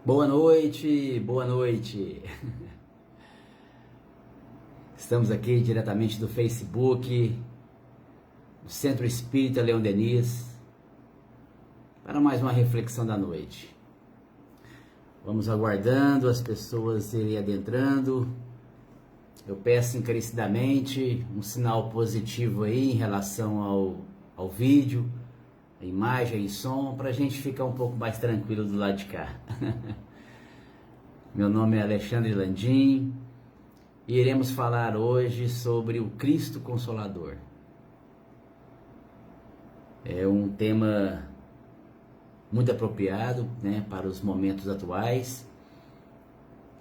Boa noite, boa noite. Estamos aqui diretamente do Facebook, do Centro Espírita Leão Denis, para mais uma reflexão da noite. Vamos aguardando as pessoas irem adentrando. Eu peço encarecidamente um sinal positivo aí em relação ao vídeo, a imagem e som, para a gente ficar um pouco mais tranquilo do lado de cá. Meu nome é Alexandre Landim e iremos falar hoje sobre o Cristo Consolador. É um tema muito apropriado, né, para os momentos atuais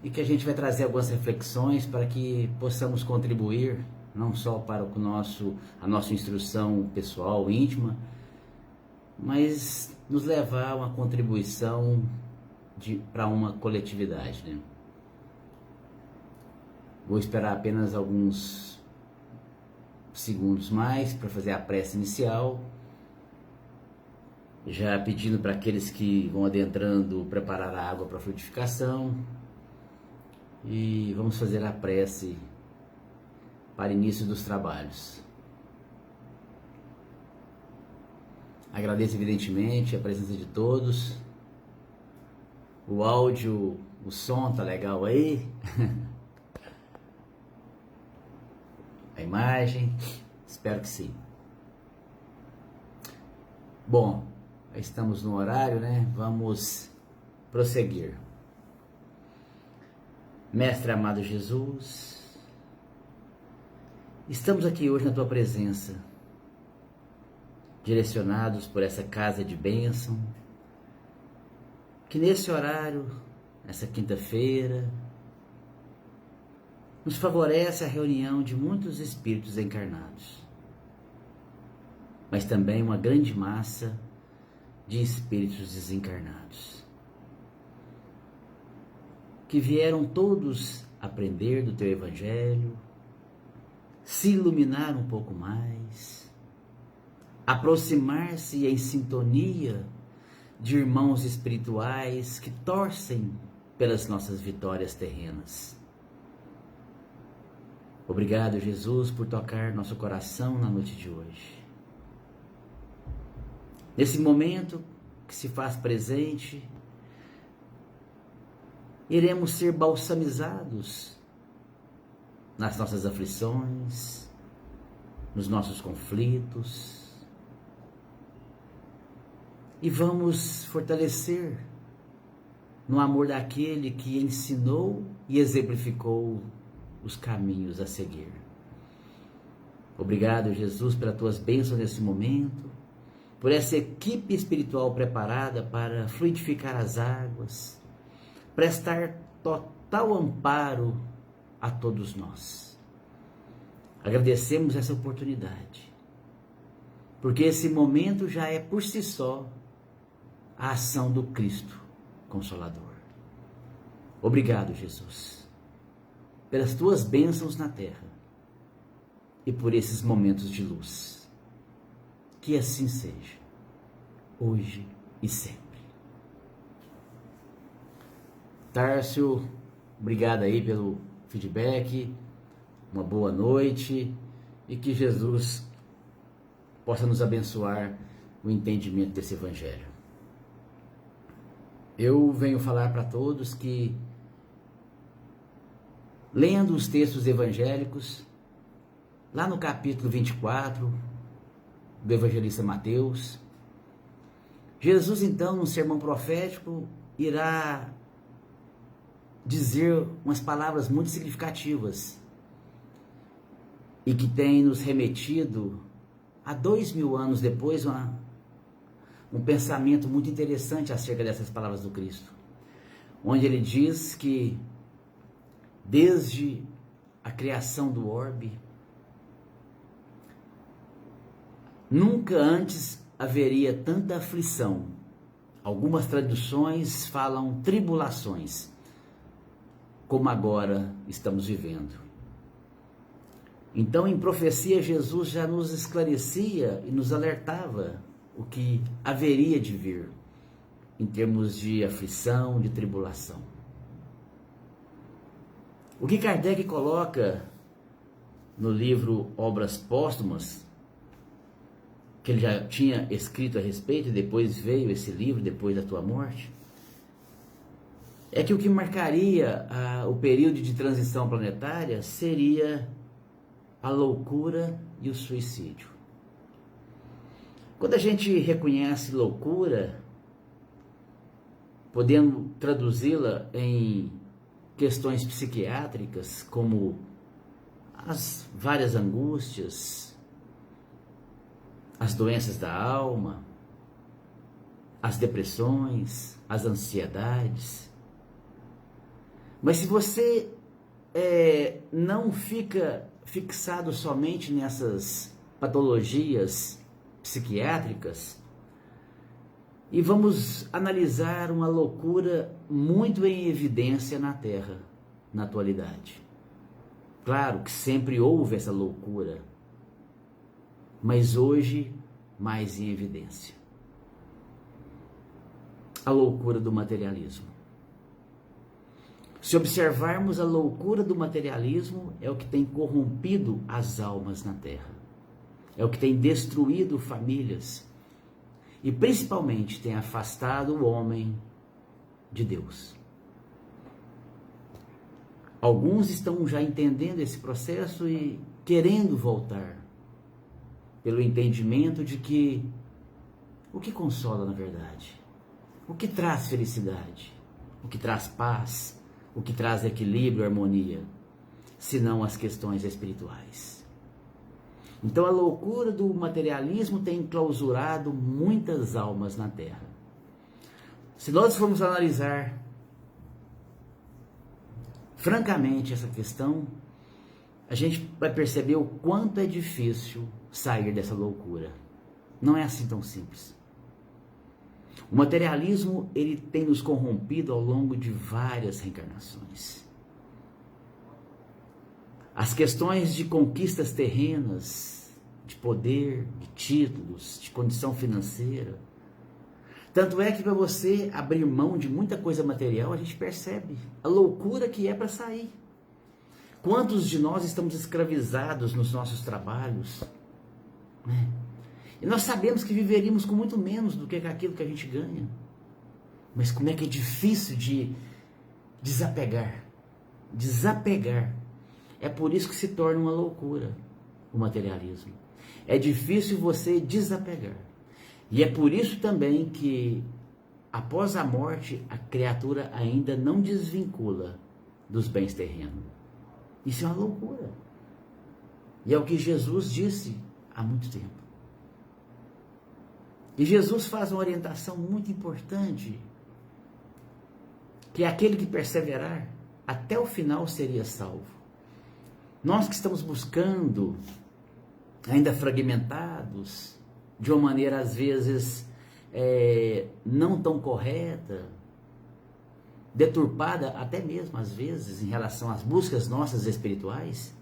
e que a gente vai trazer algumas reflexões para que possamos contribuir não só para a nossa instrução pessoal, íntima, mas nos levar a uma contribuição para uma coletividade, né? Vou esperar apenas alguns segundos mais para fazer a prece inicial, já pedindo para aqueles que vão adentrando preparar a água para a frutificação, e vamos fazer a prece para início dos trabalhos. Agradeço evidentemente a presença de todos. O áudio, o som tá legal aí? A imagem, espero que sim. Bom, estamos no horário, né? Vamos prosseguir. Mestre amado Jesus, estamos aqui hoje na tua presença, direcionados por essa casa de bênção, que nesse horário, nessa quinta-feira, nos favorece a reunião de muitos espíritos encarnados, mas também uma grande massa de espíritos desencarnados, que vieram todos aprender do teu Evangelho, se iluminar um pouco mais, aproximar-se em sintonia de irmãos espirituais que torcem pelas nossas vitórias terrenas. Obrigado, Jesus, por tocar nosso coração na noite de hoje. Nesse momento que se faz presente, iremos ser balsamizados nas nossas aflições, nos nossos conflitos, e vamos fortalecer no amor daquele que ensinou e exemplificou os caminhos a seguir. Obrigado, Jesus, pelas tuas bênçãos nesse momento, por essa equipe espiritual preparada para fluidificar as águas, prestar total amparo a todos nós. Agradecemos essa oportunidade, porque esse momento já é por si só a ação do Cristo Consolador. Obrigado, Jesus, pelas tuas bênçãos na terra e por esses momentos de luz. Que assim seja, hoje e sempre. Tárcio, obrigado aí pelo feedback, uma boa noite e que Jesus possa nos abençoar o entendimento desse Evangelho. Eu venho falar para todos que, lendo os textos evangélicos, lá no capítulo 24 do evangelista Mateus, Jesus então, no sermão profético, irá dizer umas palavras muito significativas e que tem nos remetido a 2000 anos depois um pensamento muito interessante acerca dessas palavras do Cristo, onde ele diz que desde a criação do orbe, nunca antes haveria tanta aflição. Algumas traduções falam tribulações, como agora estamos vivendo. Então, em profecia, Jesus já nos esclarecia e nos alertava o que haveria de vir. em termos de aflição, de tribulação. O que Kardec coloca no livro Obras Póstumas, que ele já tinha escrito a respeito, e depois veio esse livro, Depois da Tua Morte, é que o que marcaria o período de transição planetária seria a loucura e o suicídio. Quando a gente reconhece loucura, podendo traduzi-la em questões psiquiátricas, como as várias angústias, as doenças da alma, as depressões, as ansiedades. Mas se você não fica fixado somente nessas patologias psiquiátricas, e vamos analisar uma loucura muito em evidência na Terra, na atualidade. Claro que sempre houve essa loucura, mas hoje mais em evidência. A loucura do materialismo. Se observarmos, a loucura do materialismo é o que tem corrompido as almas na Terra. É o que tem destruído famílias. E principalmente tem afastado o homem de Deus. Alguns estão já entendendo esse processo e querendo voltar. Pelo entendimento de que o que consola na verdade? O que traz felicidade? O que traz paz? O que traz equilíbrio e harmonia, senão as questões espirituais. Então a loucura do materialismo tem enclausurado muitas almas na Terra. Se nós formos analisar francamente essa questão, a gente vai perceber o quanto é difícil sair dessa loucura. Não é assim tão simples. O materialismo, ele tem nos corrompido ao longo de várias reencarnações. As questões de conquistas terrenas, de poder, de títulos, de condição financeira. Tanto é que para você abrir mão de muita coisa material, a gente percebe a loucura que é para sair. Quantos de nós estamos escravizados nos nossos trabalhos, né? E nós sabemos que viveríamos com muito menos do que aquilo que a gente ganha. Mas como é que é difícil de desapegar. Desapegar. É por isso que se torna uma loucura o materialismo. É difícil você desapegar. E é por isso também que, após a morte, a criatura ainda não desvincula dos bens terrenos. Isso é uma loucura. E é o que Jesus disse há muito tempo. E Jesus faz uma orientação muito importante, que aquele que perseverar até o final seria salvo. Nós que estamos buscando, ainda fragmentados, de uma maneira às vezes não tão correta, deturpada até mesmo às vezes em relação às buscas nossas espirituais,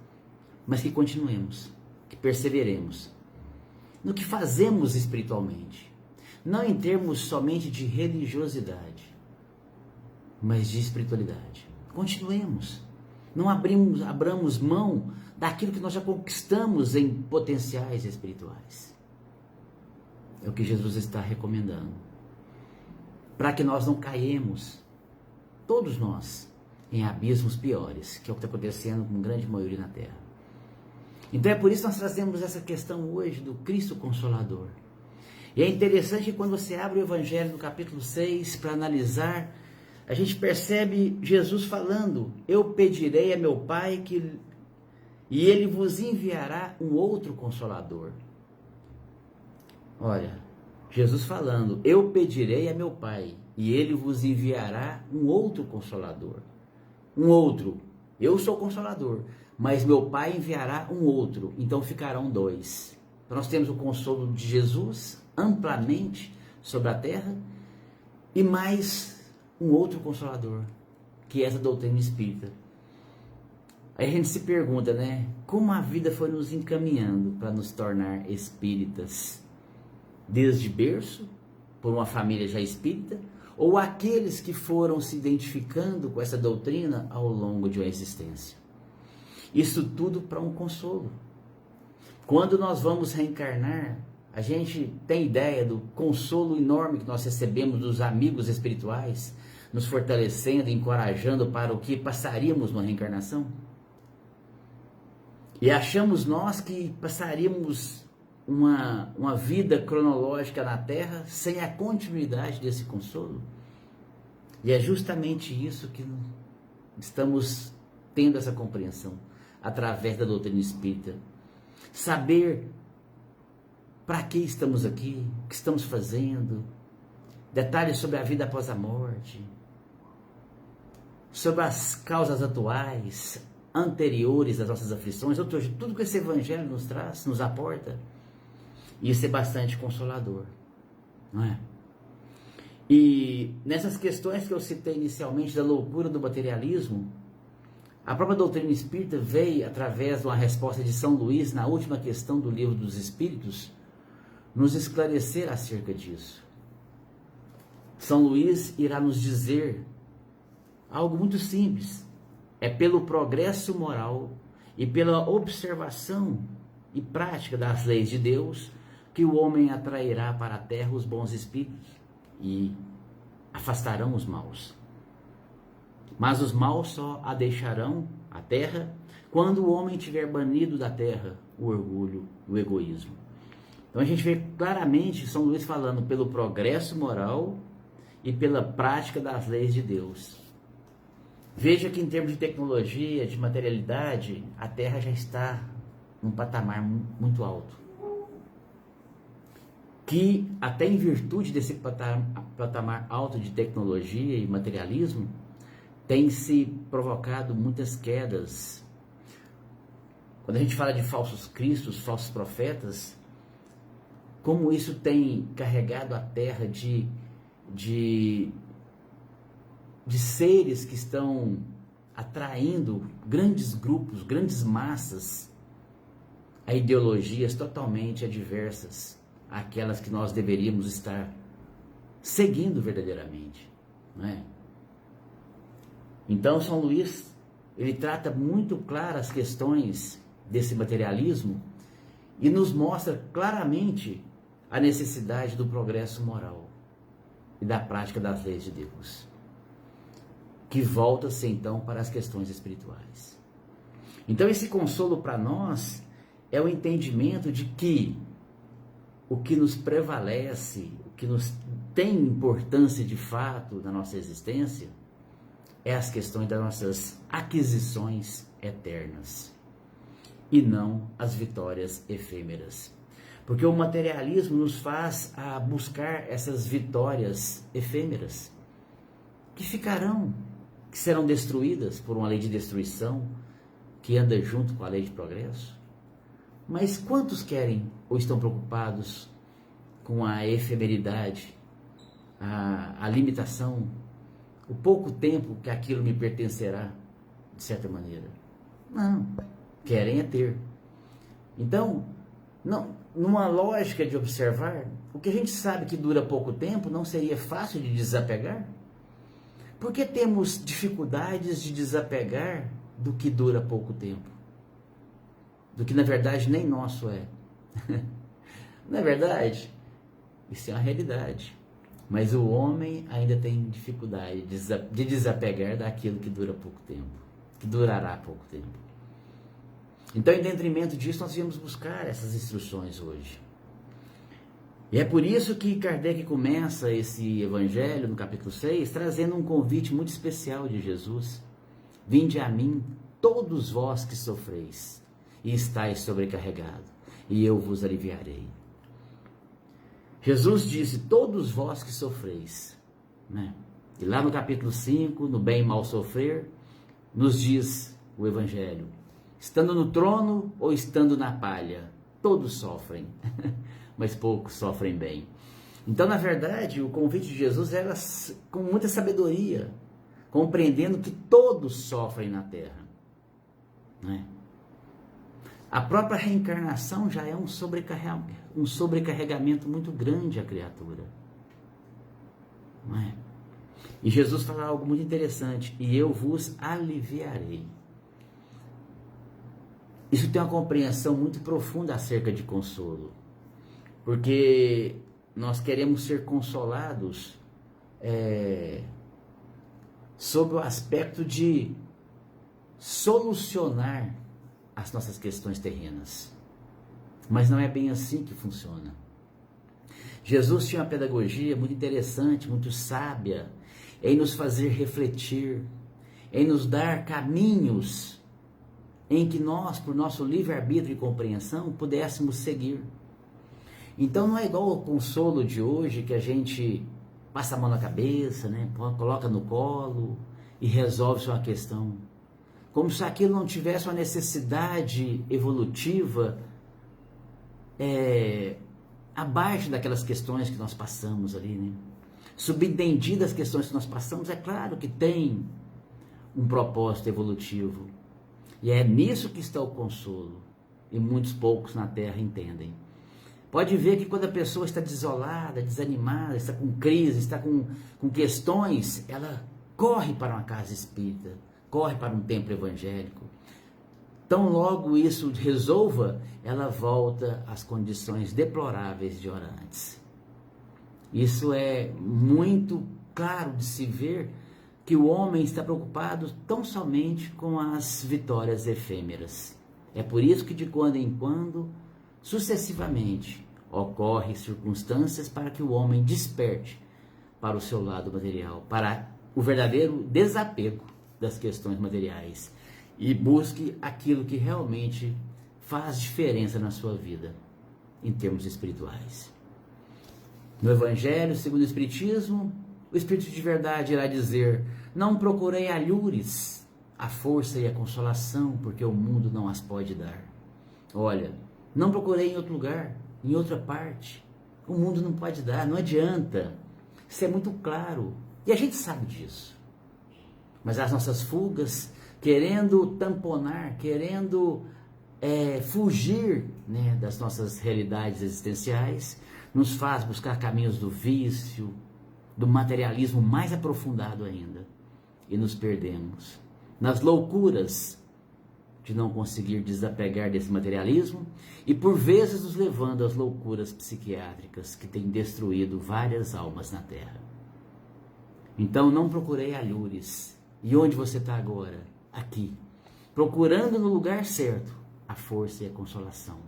mas que continuemos, que perseveremos no que fazemos espiritualmente, não em termos somente de religiosidade, mas de espiritualidade. Continuemos, não abramos mão daquilo que nós já conquistamos em potenciais espirituais. É o que Jesus está recomendando, para que nós não caímos, todos nós, em abismos piores, que é o que está acontecendo com grande maioria na Terra. Então é por isso que nós trazemos essa questão hoje do Cristo Consolador. E é interessante que quando você abre o Evangelho no capítulo 6 para analisar, a gente percebe Jesus falando: eu pedirei a meu Pai e Ele vos enviará um outro Consolador. Olha, Jesus falando: eu pedirei a meu Pai e Ele vos enviará um outro Consolador. Um outro. Eu sou o Consolador, mas meu Pai enviará um outro, então ficarão dois. Então nós temos o consolo de Jesus amplamente sobre a terra e mais um outro Consolador, que é essa doutrina espírita. Aí a gente se pergunta, né? Como a vida foi nos encaminhando para nos tornar espíritas? Desde berço, por uma família já espírita, ou aqueles que foram se identificando com essa doutrina ao longo de uma existência. Isso tudo para um consolo. Quando nós vamos reencarnar, a gente tem ideia do consolo enorme que nós recebemos dos amigos espirituais, nos fortalecendo, encorajando para o que passaríamos numa reencarnação? E achamos nós que passaríamos uma vida cronológica na Terra sem a continuidade desse consolo? E é justamente isso que estamos tendo essa compreensão através da doutrina espírita. Saber para que estamos aqui, o que estamos fazendo, detalhes sobre a vida após a morte, sobre as causas atuais, anteriores das nossas aflições, ou seja, tudo que esse evangelho nos traz, nos aporta. Isso é bastante consolador, não é? E nessas questões que eu citei inicialmente da loucura do materialismo, a própria doutrina espírita veio através de uma resposta de São Luís na última questão do Livro dos Espíritos, nos esclarecer acerca disso. São Luís irá nos dizer algo muito simples: é pelo progresso moral e pela observação e prática das leis de Deus que o homem atrairá para a terra os bons espíritos e afastarão os maus. Mas os maus só a deixarão, a terra, quando o homem tiver banido da terra o orgulho, o egoísmo. Então a gente vê claramente São Luís falando pelo progresso moral e pela prática das leis de Deus. Veja que em termos de tecnologia, de materialidade, a Terra já está num patamar muito alto. Que até em virtude desse patamar alto de tecnologia e materialismo, tem se provocado muitas quedas. Quando a gente fala de falsos cristos, falsos profetas, como isso tem carregado a Terra de seres que estão atraindo grandes grupos, grandes massas, a ideologias totalmente adversas àquelas que nós deveríamos estar seguindo verdadeiramente, não é? Então São Luís, ele trata muito claras as questões desse materialismo e nos mostra claramente a necessidade do progresso moral e da prática das leis de Deus, que volta-se então para as questões espirituais. Então esse consolo para nós é o entendimento de que o que nos prevalece, o que nos tem importância de fato na nossa existência, é as questões das nossas aquisições eternas e não as vitórias efêmeras. Porque o materialismo nos faz a buscar essas vitórias efêmeras que ficarão, que serão destruídas por uma lei de destruição que anda junto com a lei de progresso. Mas quantos querem ou estão preocupados com a efemeridade, a limitação, o pouco tempo que aquilo me pertencerá, de certa maneira? Não, querem é ter. Então, não, numa lógica de observar, o que a gente sabe que dura pouco tempo não seria fácil de desapegar? Por que temos dificuldades de desapegar do que dura pouco tempo? Do que na verdade nem nosso é. Não é verdade? Isso é uma realidade. Mas o homem ainda tem dificuldade de desapegar daquilo que dura pouco tempo, que durará pouco tempo. Então, em detrimento disso, nós viemos buscar essas instruções hoje. E é por isso que Kardec começa esse evangelho, no capítulo 6, trazendo um convite muito especial de Jesus. Vinde a mim, todos vós que sofreis, e estáis sobrecarregados, e eu vos aliviarei. Jesus disse, todos vós que sofreis, né? E lá no capítulo 5, no bem e mal sofrer, nos diz o evangelho, estando no trono ou estando na palha, todos sofrem, mas poucos sofrem bem. Então, na verdade, o convite de Jesus era com muita sabedoria, compreendendo que todos sofrem na terra, né? A própria reencarnação já é um sobrecarregamento muito grande à criatura. E Jesus fala algo muito interessante: e eu vos aliviarei. Isso tem uma compreensão muito profunda acerca de consolo, porque nós queremos ser consolados sob o aspecto de solucionar as nossas questões terrenas. Mas não é bem assim que funciona. Jesus tinha uma pedagogia muito interessante, muito sábia, em nos fazer refletir, em nos dar caminhos em que nós, por nosso livre-arbítrio e compreensão, pudéssemos seguir. Então não é igual ao consolo de hoje, que a gente passa a mão na cabeça, né? Coloca no colo e resolve sua questão. Como se aquilo não tivesse uma necessidade evolutiva abaixo daquelas questões que nós passamos ali, né? Subentendidas as questões que nós passamos, é claro que tem um propósito evolutivo. E é nisso que está o consolo. E muitos poucos na Terra entendem. Pode ver que quando a pessoa está desolada, desanimada, está com crise, está com questões, ela corre para uma casa espírita, corre para um templo evangélico. Tão logo isso resolva, ela volta às condições deploráveis de antes. Isso é muito claro de se ver, que o homem está preocupado tão somente com as vitórias efêmeras. É por isso que de quando em quando, sucessivamente, ocorrem circunstâncias para que o homem desperte para o seu lado material, para o verdadeiro desapego das questões materiais e busque aquilo que realmente faz diferença na sua vida, em termos espirituais. No Evangelho, segundo o Espiritismo, o Espírito de verdade irá dizer: não procurei alhures, a força e a consolação, porque o mundo não as pode dar. Olha, não procurei em outro lugar, em outra parte. O mundo não pode dar, não adianta. Isso é muito claro. E a gente sabe disso. Mas as nossas fugas, querendo tamponar, querendo fugir, né, das nossas realidades existenciais, nos faz buscar caminhos do vício, do materialismo mais aprofundado ainda. E nos perdemos nas loucuras de não conseguir desapegar desse materialismo e por vezes nos levando às loucuras psiquiátricas que têm destruído várias almas na Terra. Então não procurei alhures. E onde você está agora? Aqui. Procurando no lugar certo a força e a consolação.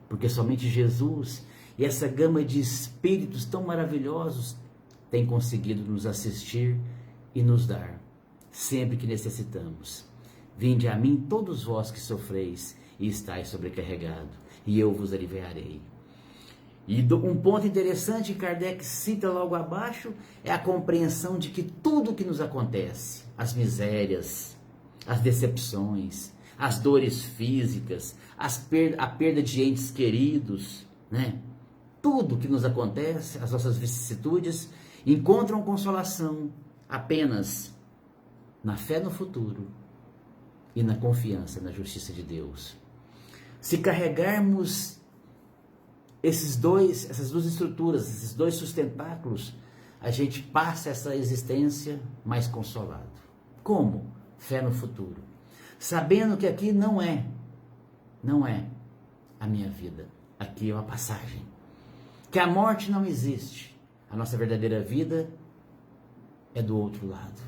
Porque somente Jesus e essa gama de espíritos tão maravilhosos têm conseguido nos assistir e nos dar, sempre que necessitamos. Vinde a mim todos vós que sofreis e estáis sobrecarregados, e eu vos aliviarei. E um ponto interessante que Kardec cita logo abaixo é a compreensão de que tudo que nos acontece, as misérias, as decepções, as dores físicas, a perda de entes queridos, né? Tudo que nos acontece, as nossas vicissitudes, encontram consolação apenas na fé no futuro e na confiança na justiça de Deus. Se carregarmos essas duas estruturas, esses dois sustentáculos, a gente passa essa existência mais consolado. Como? Fé no futuro. Sabendo que aqui não é a minha vida. Aqui é uma passagem. Que a morte não existe. A nossa verdadeira vida é do outro lado.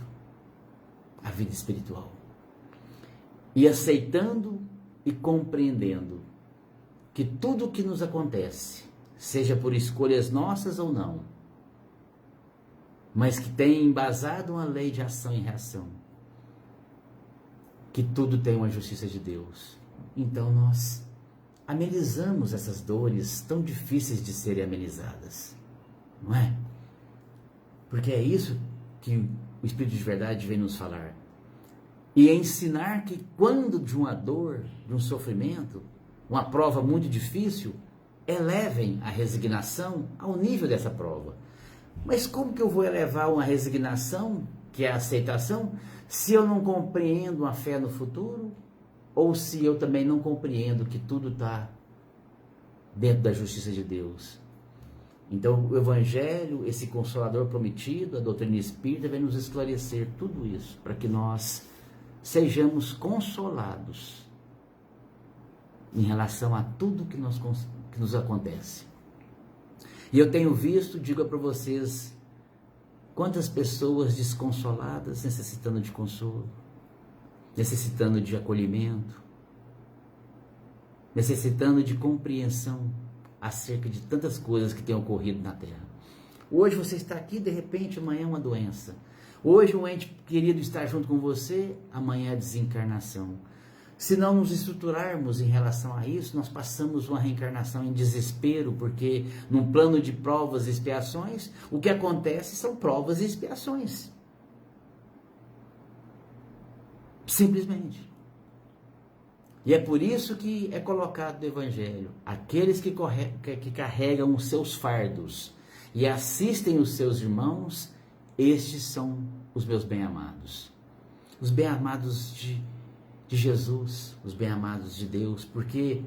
A vida espiritual. E aceitando e compreendendo que tudo o que nos acontece, seja por escolhas nossas ou não, mas que tem embasado uma lei de ação e reação, que tudo tem uma justiça de Deus. Então nós amenizamos essas dores tão difíceis de serem amenizadas, não é? Porque é isso que o Espírito de verdade vem nos falar. E ensinar que quando de uma dor, de um sofrimento, uma prova muito difícil, elevem a resignação ao nível dessa prova. Mas como que eu vou elevar uma resignação, que é a aceitação, se eu não compreendo a fé no futuro? Ou se eu também não compreendo que tudo está dentro da justiça de Deus? Então o Evangelho, esse Consolador prometido, a doutrina espírita, vai nos esclarecer tudo isso, para que nós sejamos consolados em relação a tudo que nos acontece. E eu tenho visto, digo para vocês, quantas pessoas desconsoladas, necessitando de consolo, necessitando de acolhimento, necessitando de compreensão acerca de tantas coisas que têm ocorrido na Terra. Hoje você está aqui, de repente, amanhã é uma doença. Hoje um ente querido está junto com você, amanhã é desencarnação. Se não nos estruturarmos em relação a isso, nós passamos uma reencarnação em desespero, porque num plano de provas e expiações, o que acontece são provas e expiações. Simplesmente. E é por isso que é colocado no Evangelho, aqueles que carregam os seus fardos e assistem os seus irmãos, estes são os meus bem-amados. Os bem-amados de Jesus, os bem-amados de Deus, porque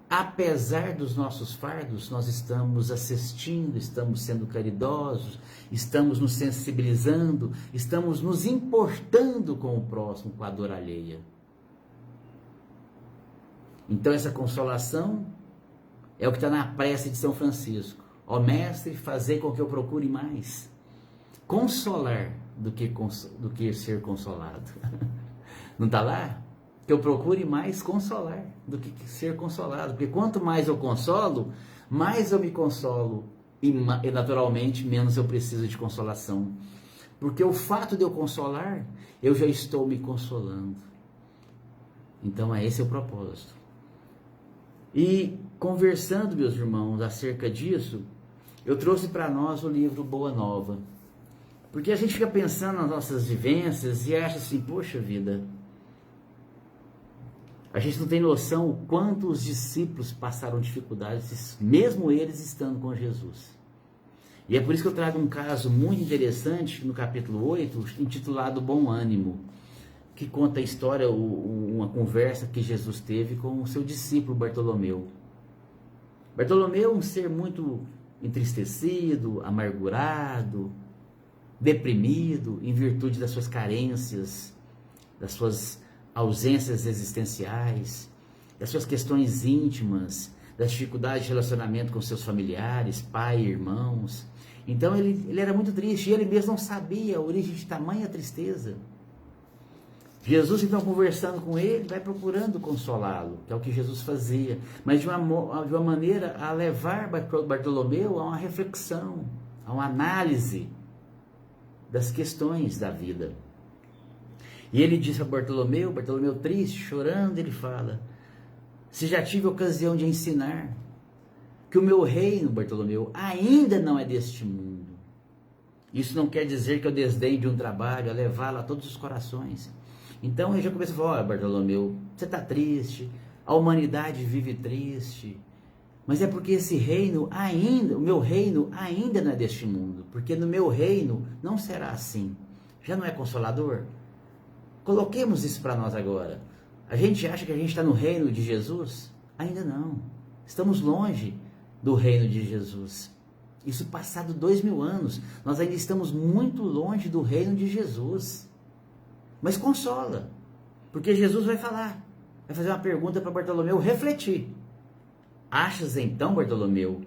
apesar dos nossos fardos, nós estamos assistindo, estamos sendo caridosos, estamos nos sensibilizando, estamos nos importando com o próximo, com a dor alheia. Então essa consolação é o que está na prece de São Francisco. Ó Mestre, fazer com que eu procure mais consolar do que ser consolado. Não está lá? Que eu procure mais consolar do que ser consolado. Porque quanto mais eu consolo, mais eu me consolo. E naturalmente, menos eu preciso de consolação. Porque o fato de eu consolar, eu já estou me consolando. Então, esse é o propósito. E conversando, meus irmãos, acerca disso, eu trouxe para nós o livro Boa Nova. Porque a gente fica pensando nas nossas vivências e acha assim, poxa vida, a gente não tem noção o quanto os discípulos passaram dificuldades, mesmo eles estando com Jesus. E é por isso que eu trago um caso muito interessante no capítulo 8, intitulado Bom Ânimo, que conta a história, uma conversa que Jesus teve com o seu discípulo Bartolomeu. Bartolomeu é um ser muito entristecido, amargurado, deprimido, em virtude das suas carências, das suas ausências existenciais, das suas questões íntimas, das dificuldades de relacionamento com seus familiares, pai e irmãos. Então ele era muito triste, e ele mesmo não sabia a origem de tamanha tristeza. Jesus, então, conversando com ele, vai procurando consolá-lo, que é o que Jesus fazia, mas de uma maneira a levar Bartolomeu a uma reflexão, a uma análise das questões da vida. E ele disse a Bartolomeu triste, chorando, ele fala, se já tive ocasião de ensinar que o meu reino, Bartolomeu, ainda não é deste mundo. Isso não quer dizer que eu desdenhe de um trabalho a levá-lo a todos os corações. Então ele já começa a falar, olha Bartolomeu, você está triste, a humanidade vive triste, mas é porque esse reino ainda, o meu reino ainda não é deste mundo, porque no meu reino não será assim. Já não é consolador? Coloquemos isso para nós agora. A gente acha que a gente está no reino de Jesus? Ainda não. Estamos longe do reino de Jesus. Isso passado 2000 anos, nós ainda estamos muito longe do reino de Jesus. Mas consola, porque Jesus vai falar, vai fazer uma pergunta para Bartolomeu refletir. Achas então, Bartolomeu,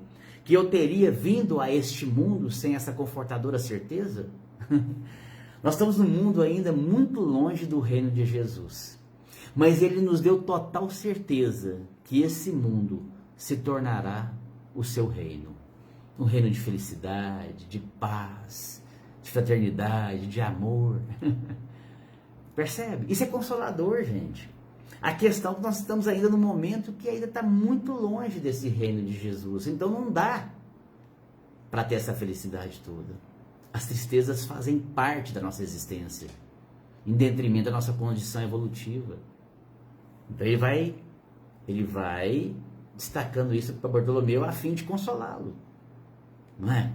que eu teria vindo a este mundo sem essa confortadora certeza? Nós estamos num mundo ainda muito longe do reino de Jesus, mas ele nos deu total certeza que esse mundo se tornará o seu reino. Um reino de felicidade, de paz, de fraternidade, de amor. Percebe? Isso é consolador, gente. A questão é que nós estamos ainda num momento que ainda está muito longe desse reino de Jesus. Então não dá para ter essa felicidade toda. As tristezas fazem parte da nossa existência, em detrimento da nossa condição evolutiva. Então ele vai destacando isso para Bartolomeu a fim de consolá-lo. Não é?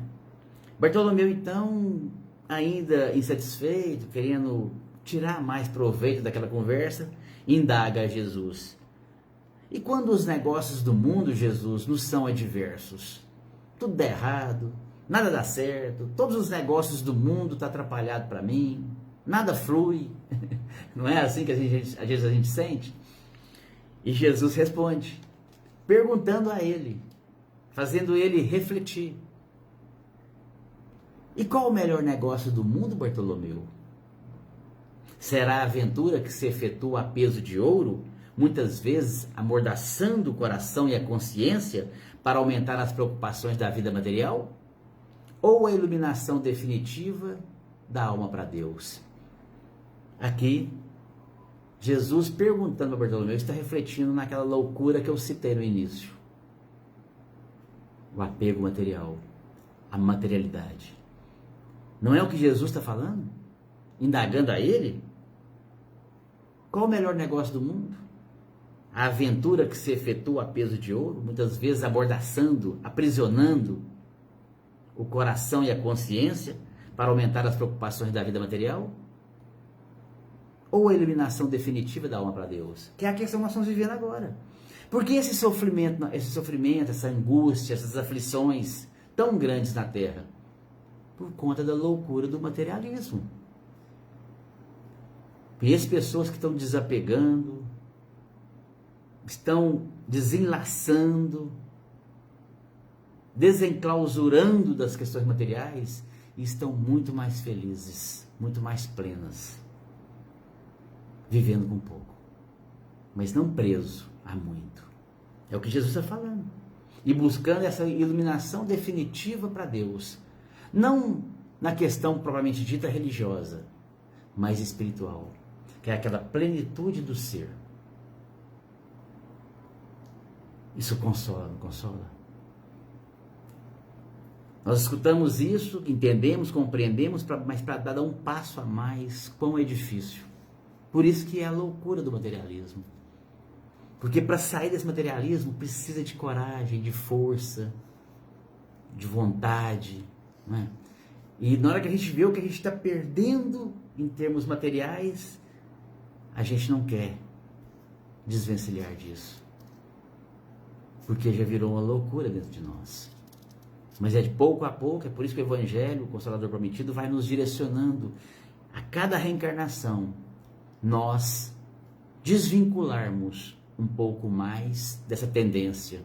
Bartolomeu, então, ainda insatisfeito, querendo tirar mais proveito daquela conversa, indaga a Jesus. E quando os negócios do mundo, Jesus, nos são adversos? tudo dá errado, nada dá certo, todos os negócios do mundo estão atrapalhados para mim, nada flui. Não é assim que às vezes a gente sente? E Jesus responde, perguntando a ele, fazendo ele refletir. E qual o melhor negócio do mundo, Bartolomeu? Será a aventura que se efetua a peso de ouro, muitas vezes amordaçando o coração e a consciência para aumentar as preocupações da vida material? Ou a iluminação definitiva da alma para Deus? Aqui, Jesus perguntando a Bartolomeu está refletindo naquela loucura que eu citei no início. O apego material, a materialidade. Não é o que Jesus está falando? Indagando a ele? Qual o melhor negócio do mundo? A aventura que se efetua a peso de ouro, muitas vezes amordaçando, aprisionando o coração e a consciência para aumentar as preocupações da vida material? Ou a iluminação definitiva da alma para Deus? Que é a questão que nós estamos vivendo agora. Por que esse sofrimento, essa angústia, essas aflições tão grandes na Terra? Por conta da loucura do materialismo. Conheço pessoas que estão desapegando, estão desenlaçando, desenclausurando das questões materiais e estão muito mais felizes, muito mais plenas, vivendo com pouco, mas não preso a muito. É o que Jesus está falando. E buscando essa iluminação definitiva para Deus. Não na questão propriamente dita religiosa, mas espiritual, que é aquela plenitude do ser. Isso consola, não consola? Nós escutamos isso, entendemos, compreendemos, mas para dar um passo a mais, quão é difícil. Por isso que é a loucura do materialismo. Porque para sair desse materialismo precisa de coragem, de força, de vontade, não é? E na hora que a gente vê o que a gente está perdendo em termos materiais, a gente não quer desvencilhar disso. Porque já virou uma loucura dentro de nós. Mas é de pouco a pouco, é por isso que o Evangelho, o Consolador Prometido, vai nos direcionando a cada reencarnação, nós desvincularmos um pouco mais dessa tendência,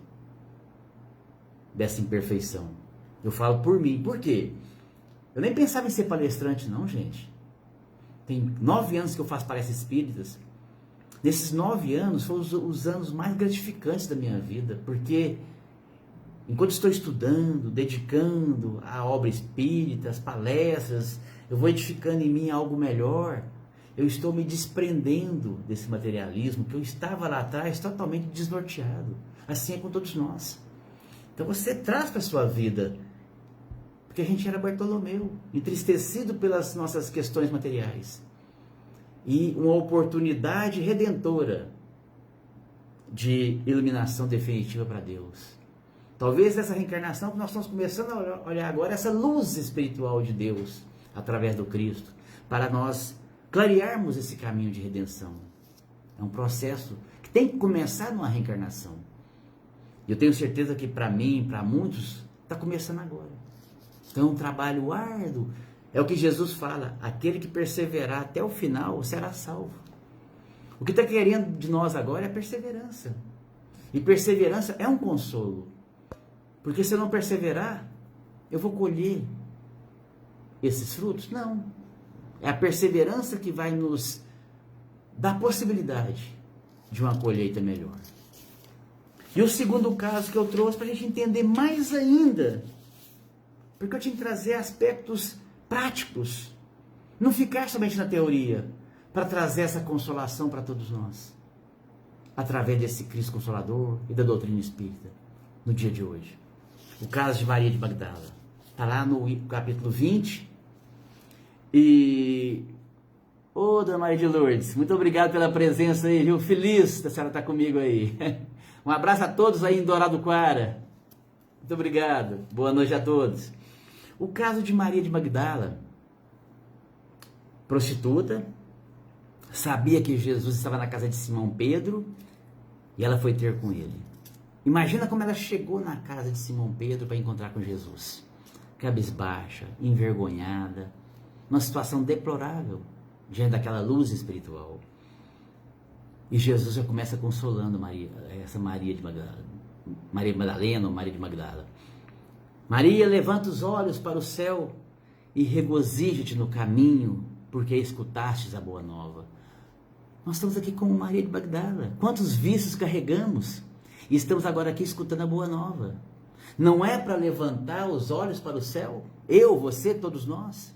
dessa imperfeição. Eu falo por mim, por quê? Eu nem pensava em ser palestrante não, gente. Tem 9 anos que eu faço palestras espíritas. Nesses 9 anos foram os anos mais gratificantes da minha vida, porque enquanto estou estudando, dedicando à obra espírita, às palestras, eu vou edificando em mim algo melhor. Eu estou me desprendendo desse materialismo que eu estava lá atrás totalmente desnorteado. Assim é com todos nós. Então você traz para a sua vida, porque a gente era Bartolomeu, entristecido pelas nossas questões materiais. E uma oportunidade redentora de iluminação definitiva para Deus. Talvez essa reencarnação que nós estamos começando a olhar agora, essa luz espiritual de Deus, através do Cristo, para nós clarearmos esse caminho de redenção. É um processo que tem que começar numa reencarnação. E eu tenho certeza que para mim, para muitos, está começando agora. Então é um trabalho árduo. É o que Jesus fala, aquele que perseverar até o final será salvo. O que está querendo de nós agora é perseverança. E perseverança é um consolo. Porque se eu não perseverar, eu vou colher esses frutos? Não. É a perseverança que vai nos dar a possibilidade de uma colheita melhor. E o segundo caso que eu trouxe para a gente entender mais ainda, porque eu tinha que trazer aspectos práticos, não ficar somente na teoria, para trazer essa consolação para todos nós, através desse Cristo Consolador e da doutrina espírita, no dia de hoje. O caso de Maria de Magdala, está lá no capítulo 20, e... Ô, Dona Maria de Lourdes, muito obrigado pela presença aí, viu? Feliz da senhora estar comigo aí. Um abraço a todos aí em Douradoquara. Muito obrigado. Boa noite a todos. O caso de Maria de Magdala, prostituta, sabia que Jesus estava na casa de Simão Pedro e ela foi ter com ele. Imagina como ela chegou na casa de Simão Pedro para encontrar com Jesus. Cabisbaixa, envergonhada, numa situação deplorável, diante daquela luz espiritual. E Jesus já começa consolando Maria, essa Maria de Magdala, Maria Madalena ou Maria de Magdala. Maria, levanta os olhos para o céu e regozija-te no caminho, porque escutastes a boa nova. Nós estamos aqui com Maria de Magdala. Quantos vícios carregamos? E estamos agora aqui escutando a boa nova. Não é para levantar os olhos para o céu? Eu, você, todos nós?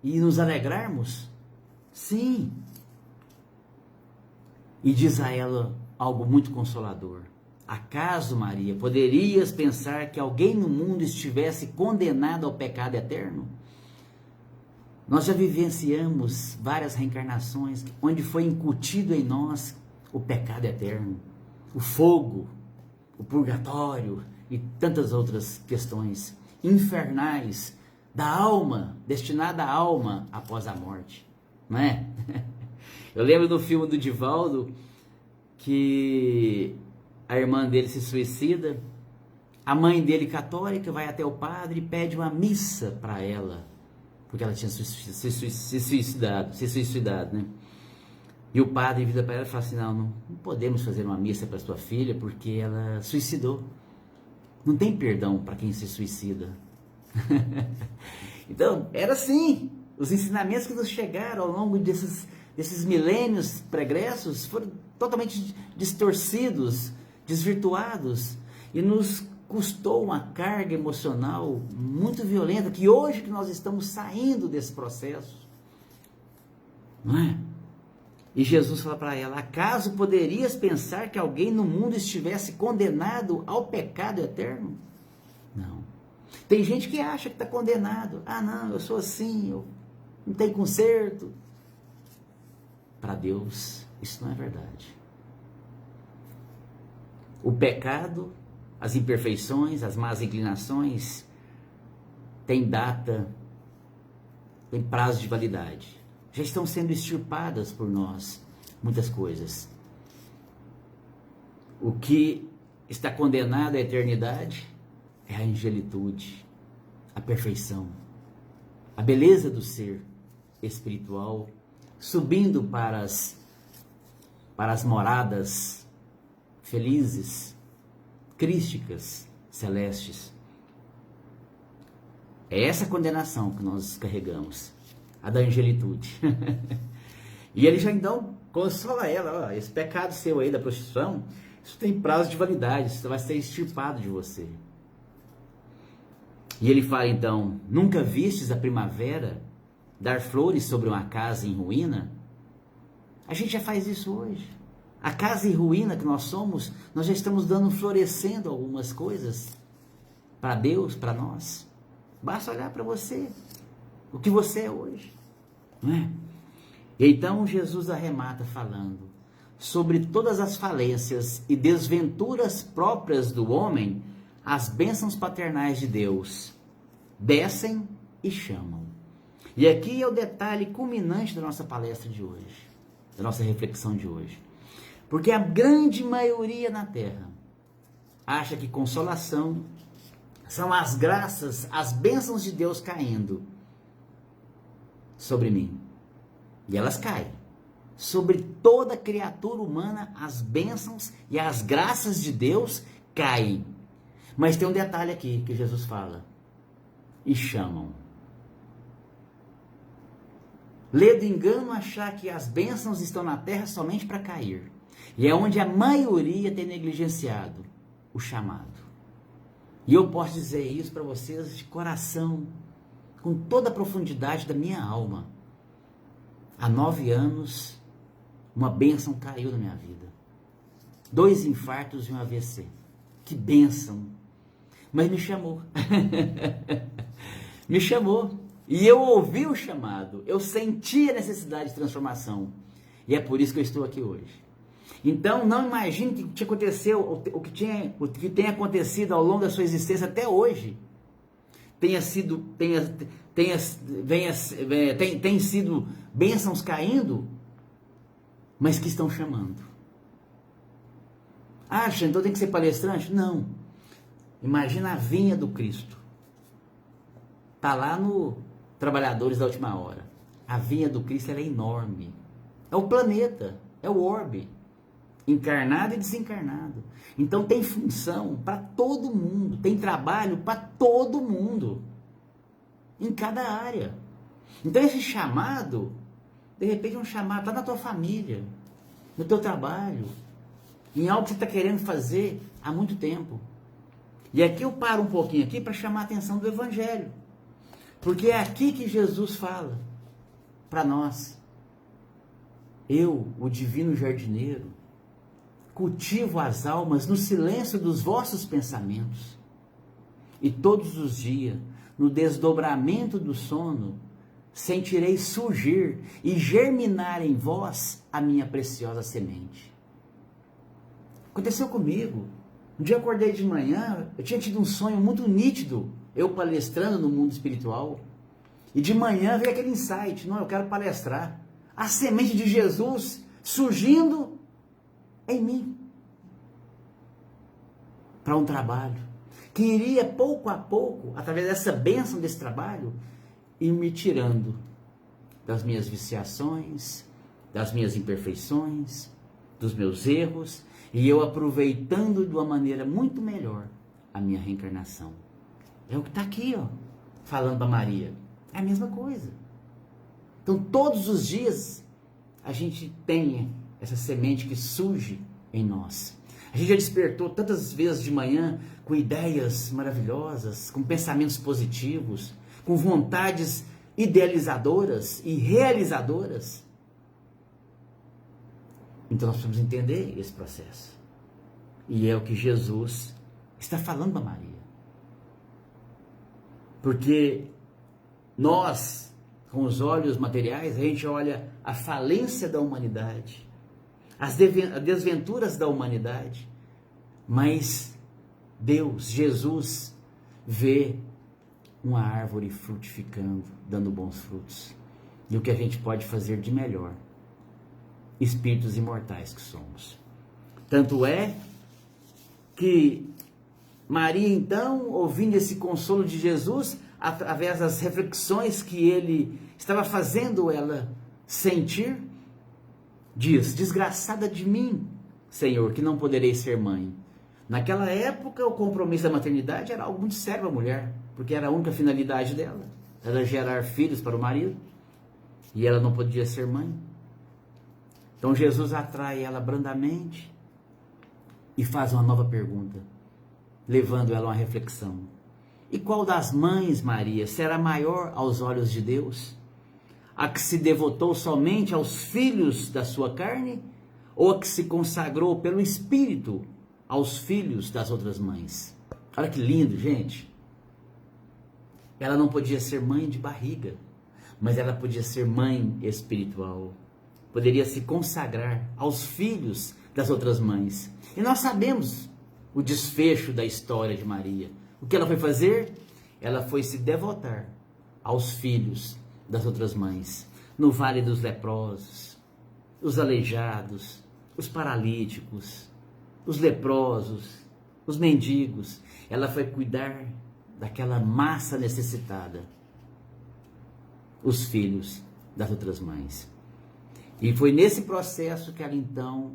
E nos alegrarmos? Sim. E diz a ela algo muito consolador. Acaso, Maria, poderias pensar que alguém no mundo estivesse condenado ao pecado eterno? Nós já vivenciamos várias reencarnações onde foi incutido em nós o pecado eterno, o fogo, o purgatório e tantas outras questões infernais da alma, destinada à alma após a morte, não é? Eu lembro do filme do Divaldo que a irmã dele se suicida, a mãe dele católica vai até o padre e pede uma missa para ela, porque ela tinha se suicidado, né? E o padre vira para ela e fala assim, não podemos fazer uma missa para sua filha porque ela suicidou. Não tem perdão para quem se suicida. Então, era assim. Os ensinamentos que nos chegaram ao longo desses milênios pregressos foram totalmente distorcidos, desvirtuados, e nos custou uma carga emocional muito violenta, que hoje que nós estamos saindo desse processo, não é? E Jesus fala para ela, acaso poderias pensar que alguém no mundo estivesse condenado ao pecado eterno? Não. Tem gente que acha que está condenado. Ah, não, eu sou assim, eu não tenho conserto. Para Deus, isso não é verdade. O pecado, as imperfeições, as más inclinações, tem data, tem prazo de validade. Já estão sendo extirpadas por nós, muitas coisas. O que está condenado à eternidade é a angelitude, a perfeição, a beleza do ser espiritual, subindo para as moradas felizes, crísticas, celestes. É essa condenação que nós carregamos, a da angelitude. E ele já então consola ela, ó, esse pecado seu aí da prostituição, isso tem prazo de validade, isso vai ser extirpado de você. E ele fala então, nunca vistes a primavera dar flores sobre uma casa em ruína? A gente já faz isso hoje. A casa em ruína que nós somos, nós já estamos dando, florescendo algumas coisas para Deus, para nós. Basta olhar para você, o que você é hoje, não é? E então Jesus arremata falando sobre todas as falências e desventuras próprias do homem, as bênçãos paternais de Deus descem e chamam. E aqui é o detalhe culminante da nossa palestra de hoje, da nossa reflexão de hoje. Porque a grande maioria na Terra acha que consolação são as graças, as bênçãos de Deus caindo sobre mim. E elas caem. Sobre toda criatura humana, as bênçãos e as graças de Deus caem. Mas tem um detalhe aqui que Jesus fala. E chamam. Lê do engano achar que as bênçãos estão na terra somente para cair. E é onde a maioria tem negligenciado o chamado. E eu posso dizer isso para vocês de coração, com toda a profundidade da minha alma. Há 9 anos, uma bênção caiu na minha vida. 2 infartos e um AVC. Que bênção! Mas me chamou. Me chamou. E eu ouvi o chamado. Eu senti a necessidade de transformação. E é por isso que eu estou aqui hoje. Então, não imagine que te aconteceu, o que tem acontecido ao longo da sua existência até hoje tem sido bênçãos caindo, mas que estão chamando. Acha, então tem que ser palestrante? Não. Imagina a vinha do Cristo. Está lá no Trabalhadores da Última Hora. A vinha do Cristo ela é enorme. É o planeta, é o orbe. Encarnado e desencarnado. Então tem função para todo mundo. Tem trabalho para todo mundo. Em cada área. Então esse chamado, de repente é um chamado, está na tua família, no teu trabalho, em algo que você está querendo fazer há muito tempo. E aqui eu paro um pouquinho aqui para chamar a atenção do Evangelho. Porque é aqui que Jesus fala para nós. Eu, o divino jardineiro, cultivo as almas no silêncio dos vossos pensamentos. E todos os dias, no desdobramento do sono, sentirei surgir e germinar em vós a minha preciosa semente. Aconteceu comigo. Um dia eu acordei de manhã, eu tinha tido um sonho muito nítido, eu palestrando no mundo espiritual. E de manhã veio aquele insight, não, eu quero palestrar. A semente de Jesus surgindo em mim. Para um trabalho. Que iria pouco a pouco, através dessa bênção desse trabalho, ir me tirando das minhas viciações, das minhas imperfeições, dos meus erros, e eu aproveitando de uma maneira muito melhor a minha reencarnação. É o que está aqui, ó, falando para Maria. É a mesma coisa. Então, todos os dias, a gente tem essa semente que surge em nós. A gente já despertou tantas vezes de manhã com ideias maravilhosas, com pensamentos positivos, com vontades idealizadoras e realizadoras. Então nós precisamos entender esse processo. E é o que Jesus está falando para Maria. Porque nós, com os olhos materiais, a gente olha a falência da humanidade, as desventuras da humanidade, mas Deus, Jesus, vê uma árvore frutificando, dando bons frutos. E o que a gente pode fazer de melhor, espíritos imortais que somos. Tanto é que Maria, então, ouvindo esse consolo de Jesus, através das reflexões que ele estava fazendo ela sentir, diz: desgraçada de mim, Senhor, que não poderei ser mãe. Naquela época, o compromisso da maternidade era algo muito sério para a mulher, porque era a única finalidade dela, era gerar filhos para o marido, e ela não podia ser mãe. Então Jesus atrai ela brandamente e faz uma nova pergunta, levando ela a uma reflexão. E qual das mães, Maria, será maior aos olhos de Deus? A que se devotou somente aos filhos da sua carne, ou a que se consagrou pelo Espírito aos filhos das outras mães? Olha que lindo, gente. Ela não podia ser mãe de barriga, mas ela podia ser mãe espiritual. Poderia se consagrar aos filhos das outras mães. E nós sabemos o desfecho da história de Maria. O que ela foi fazer? Ela foi se devotar aos filhos das outras mães. No Vale dos Leprosos, os aleijados, os paralíticos, os leprosos, os mendigos. Ela foi cuidar daquela massa necessitada. Os filhos das outras mães. E foi nesse processo que ela então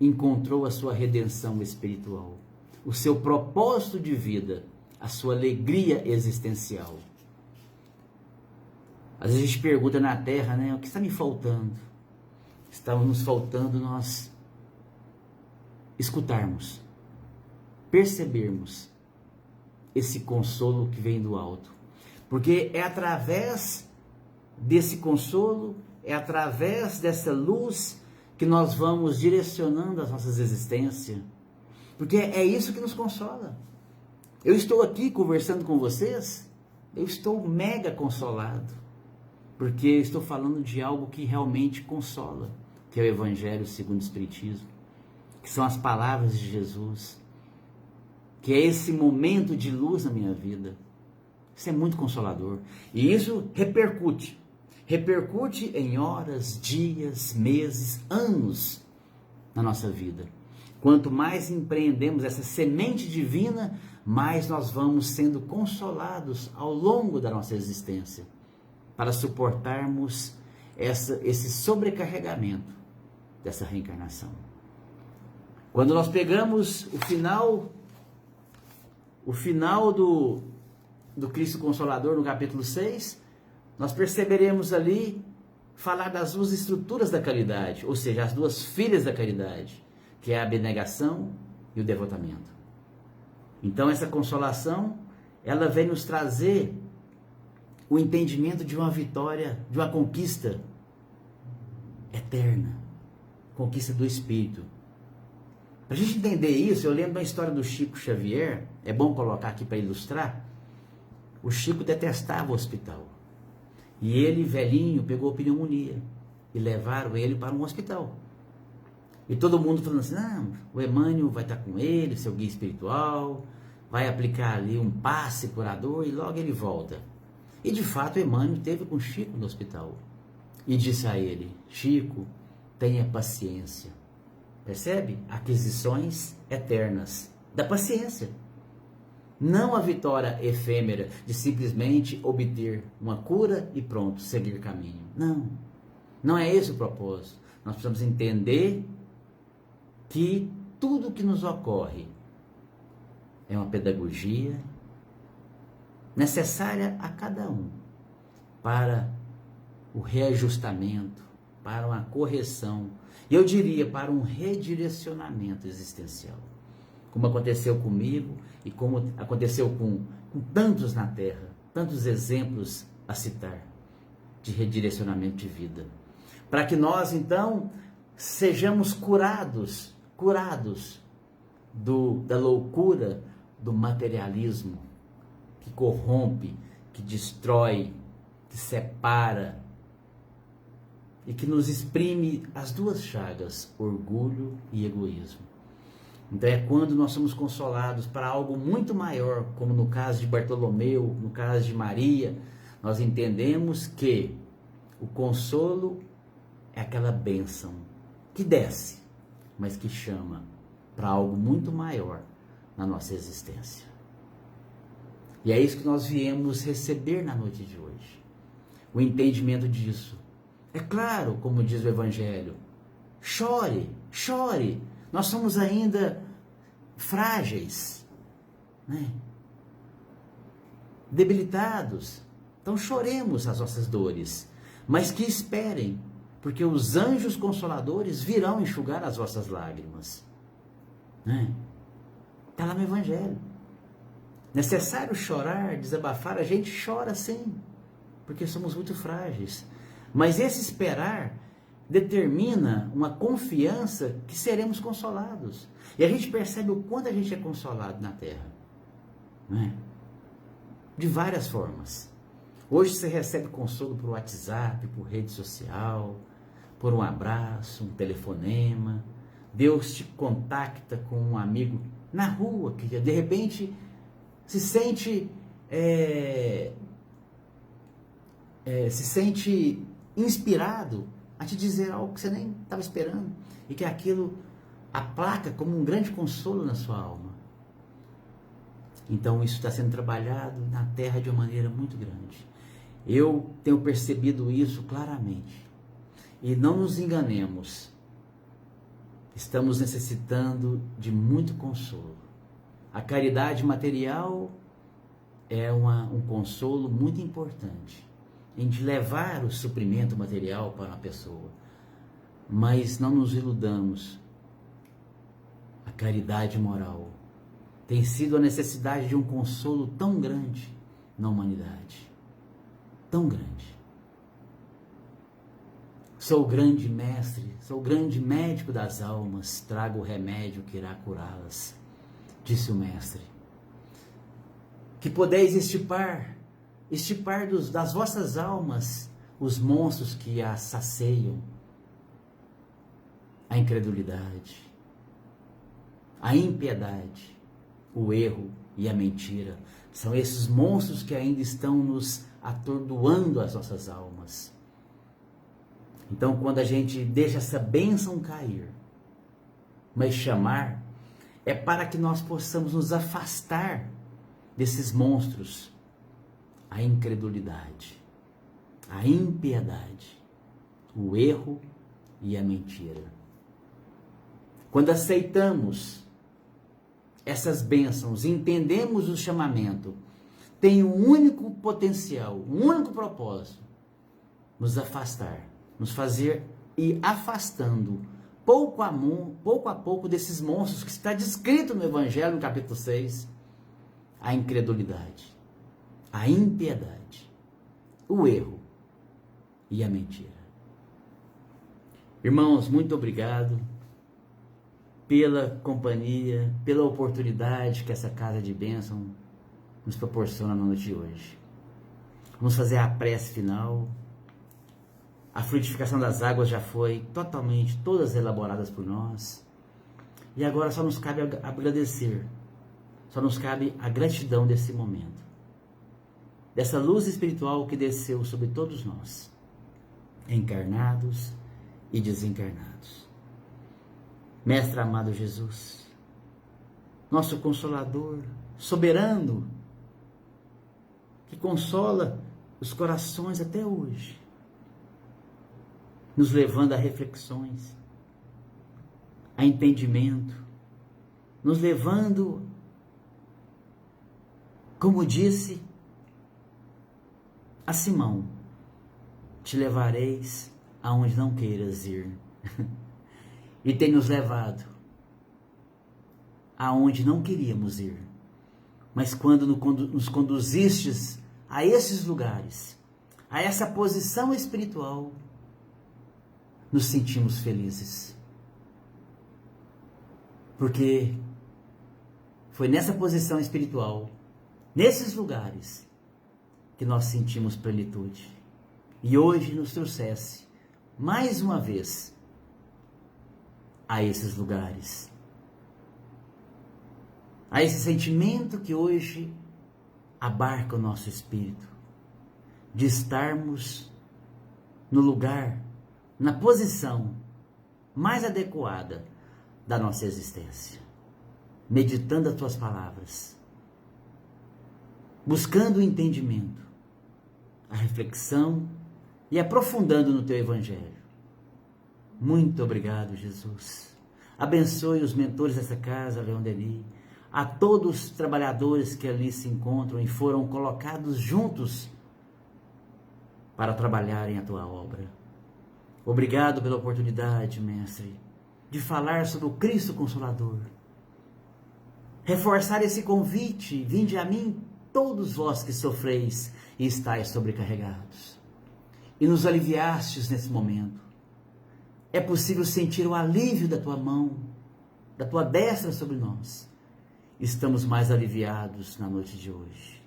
encontrou a sua redenção espiritual, o seu propósito de vida, a sua alegria existencial. Às vezes a gente pergunta na Terra, né, o que está me faltando? Está nos faltando nós escutarmos, percebermos esse consolo que vem do alto. Porque é através desse consolo, é através dessa luz que nós vamos direcionando as nossas existências. Porque é isso que nos consola. Eu estou aqui conversando com vocês, eu estou mega consolado. Porque eu estou falando de algo que realmente consola, que é o Evangelho segundo o Espiritismo, que são as palavras de Jesus, que é esse momento de luz na minha vida. Isso é muito consolador. E isso repercute em horas, dias, meses, anos na nossa vida. Quanto mais empreendemos essa semente divina, mais nós vamos sendo consolados ao longo da nossa existência, para suportarmos esse sobrecarregamento dessa reencarnação. Quando nós pegamos o final do Cristo Consolador no capítulo 6, nós perceberemos ali falar das duas estruturas da caridade, ou seja, as duas filhas da caridade, que é a abnegação e o devotamento. Então essa consolação, ela vem nos trazer o entendimento de uma vitória, de uma conquista eterna, conquista do Espírito. Para a gente entender isso, eu lembro da história do Chico Xavier, é bom colocar aqui para ilustrar. O Chico detestava o hospital. E ele, velhinho, pegou pneumonia e levaram ele para um hospital. E todo mundo falando assim, não, o Emmanuel vai estar com ele, seu guia espiritual, vai aplicar ali um passe curador e logo ele volta. E de fato o Emmanuel esteve com o Chico no hospital. E disse a ele, Chico, tenha paciência. Percebe? Aquisições eternas da paciência. Não a vitória efêmera de simplesmente obter uma cura e pronto, seguir caminho. Não. Não é esse o propósito. Nós precisamos entender que tudo que nos ocorre é uma pedagogia necessária a cada um para o reajustamento, para uma correção, e eu diria para um redirecionamento existencial, como aconteceu comigo e como aconteceu com tantos na Terra, tantos exemplos a citar de redirecionamento de vida, para que nós então sejamos curados da loucura do materialismo que corrompe, que destrói, que separa e que nos exprime as duas chagas, orgulho e egoísmo. Então é quando nós somos consolados para algo muito maior, como no caso de Bartolomeu, no caso de Maria, nós entendemos que o consolo é aquela bênção que desce, mas que chama para algo muito maior na nossa existência. E é isso que nós viemos receber na noite de hoje, o entendimento disso. É claro, como diz o Evangelho, chore, chore, nós somos ainda frágeis, né? Debilitados, então choremos as nossas dores, mas que esperem, porque os anjos consoladores virão enxugar as vossas lágrimas, né? Está lá no Evangelho. Necessário chorar, desabafar, a gente chora sim, porque somos muito frágeis, mas esse esperar determina uma confiança que seremos consolados, e a gente percebe o quanto a gente é consolado na Terra, né? De várias formas. Hoje você recebe consolo por WhatsApp, por rede social, por um abraço, um telefonema. Deus te contacta com um amigo na rua, que de repente se sente inspirado a te dizer algo que você nem estava esperando, e que aquilo aplaca como um grande consolo na sua alma. Então isso está sendo trabalhado na Terra de uma maneira muito grande. Eu tenho percebido isso claramente. E não nos enganemos, estamos necessitando de muito consolo. A caridade material é um consolo muito importante, em de levar o suprimento material para uma pessoa. Mas não nos iludamos, a caridade moral tem sido a necessidade de um consolo tão grande na humanidade, tão grande. Sou o grande mestre, sou o grande médico das almas, trago o remédio que irá curá-las, disse o mestre. Que podeis estipar das vossas almas os monstros que as saciam, a incredulidade, a impiedade, o erro e a mentira. São esses monstros que ainda estão nos atordoando as nossas almas. Então, quando a gente deixa essa bênção cair, mas chamar é para que nós possamos nos afastar desses monstros, a incredulidade, a impiedade, o erro e a mentira. Quando aceitamos essas bênçãos, entendemos o chamamento, tem um único potencial, um único propósito: nos afastar, nos fazer ir afastando pouco a pouco desses monstros que está descrito no Evangelho, no capítulo 6, a incredulidade, a impiedade, o erro e a mentira. Irmãos, muito obrigado pela companhia, pela oportunidade que essa casa de bênção nos proporciona na noite de hoje. Vamos fazer a prece final. A frutificação das águas já foi totalmente, todas elaboradas por nós. E agora só nos cabe agradecer. Só nos cabe a gratidão desse momento. Dessa luz espiritual que desceu sobre todos nós, encarnados e desencarnados. Mestre amado Jesus, nosso Consolador, soberano, que consola os corações até hoje, nos levando a reflexões, a entendimento, nos levando, como disse a Simão, te levareis aonde não queiras ir. E tem nos levado aonde não queríamos ir. Mas quando nos conduzistes a esses lugares, a essa posição espiritual, nos sentimos felizes. Porque foi nessa posição espiritual, nesses lugares, que nós sentimos plenitude. E hoje nos trouxesse, mais uma vez, a esses lugares. A esse sentimento que hoje abarca o nosso espírito, de estarmos no lugar, na posição mais adequada da nossa existência, meditando as tuas palavras, buscando o entendimento, a reflexão e aprofundando no teu Evangelho. Muito obrigado, Jesus. Abençoe os mentores dessa casa, Leon Denis, a todos os trabalhadores que ali se encontram e foram colocados juntos para trabalharem a tua obra. Obrigado pela oportunidade, Mestre, de falar sobre o Cristo Consolador. Reforçar esse convite: vinde a mim todos vós que sofreis e estáis sobrecarregados. E nos aliviastes nesse momento. É possível sentir o alívio da tua mão, da tua destra sobre nós. Estamos mais aliviados na noite de hoje.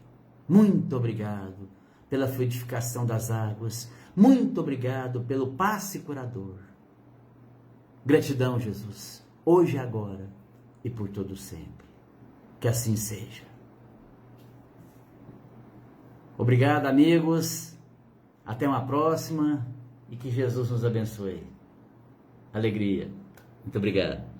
Muito obrigado pela fluidificação das águas. Muito obrigado pelo passe curador. Gratidão, Jesus, hoje e agora e por todo sempre. Que assim seja. Obrigado, amigos. Até uma próxima e que Jesus nos abençoe. Alegria. Muito obrigado.